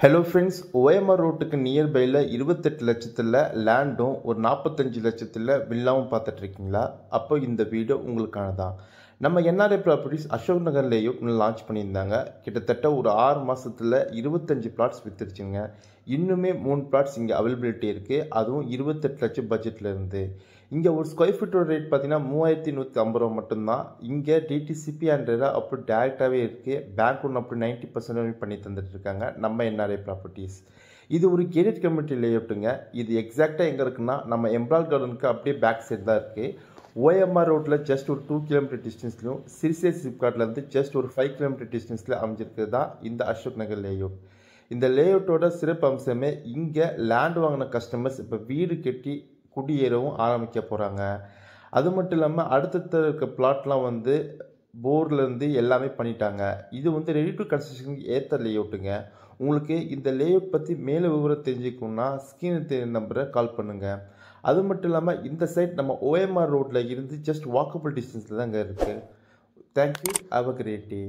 Hello friends, OMR ரோட்டுக்கு நியர்பையில் 28 லட்சத்தில் லேண்டும் ஒரு 45 லட்சத்தில் வில்லாவும் பார்த்துட்ருக்கீங்களா? அப்போ இந்த வீடியோ உங்களுக்கானதான். நம்ம NRI properties Ashok Nagar layout launch பண்ணியிருந்தாங்க. கிட்டத்தட்ட ஒரு 6 மாதத்தில் 25 பிளாட்ஸ் விற்றுருச்சுங்க. இன்னுமே 3 பிளாட்ஸ் இங்கே அவைலபிலிட்டி இருக்குது, அதுவும் 28 லட்சம் பட்ஜெட்டில் இருந்து. இங்கே ஒரு ஸ்கொயர் ஃபீட்டோட ரேட் பார்த்தீங்கன்னா 3150 ரூபா மட்டும்தான். இங்கே டிடிசிபி அண்ட் ரெரா அப்போ டேரெக்டாகவே இருக்குது. பேங்க் ஒன்று அப்படி 90% பண்ணி தந்துட்டுருக்காங்க நம்ம என்ஆர்ஐ ப்ராப்பர்ட்டிஸ். இது ஒரு கேட்டட் கம்யூனிட்டி லேஅவுட்டுங்க. இது எக்ஸாக்டாக எங்கே இருக்குன்னா நம்ம எம்ப்ரால் கார்டனுக்கு அப்படியே பேக் சைடு தான் இருக்குது. ஓஎம்ஆர் ரோட்டில் ஜஸ்ட் ஒரு 2 கிலோமீட்டர் டிஸ்டன்ஸ்லையும் சிறுசே சிப்காட்லேருந்து ஜஸ்ட் ஒரு 5 கிலோமீட்டர் டிஸ்டன்ஸில் அமைஞ்சிருக்கிறது தான் இந்த அசோக் நகர் லேஅவுட். இந்த லேஅவுட்டோட சிறப்பு அம்சமே இங்கே லேண்ட் வாங்கின கஸ்டமர்ஸ் இப்போ வீடு கட்டி குடியேறவும் ஆரம்பிக்க போகிறாங்க. அது மட்டும் இல்லாமல் அடுத்தடுத்த இருக்க பிளாட்லாம் வந்து போர்லேருந்து எல்லாமே பண்ணிட்டாங்க. இது வந்து ரெடி டு கன்ஸ்ட்ரக்ஷனுக்கு ஏற்ற லேஅவுட்டுங்க. உங்களுக்கு இந்த லேஅவுட் பற்றி மேலே விவரம் தெரிஞ்சுக்கணுன்னா ஸ்க்ரீனில் தெரியுற நம்பரை கால் பண்ணுங்கள். அது மட்டும் இல்லாமல் இந்த சைட் நம்ம ஓஎம்ஆர் ரோட்டில் இருந்து ஜஸ்ட் வாக்கபிள் டிஸ்டன்ஸில் தான் இங்கே இருக்குது. Thank you, have a great day.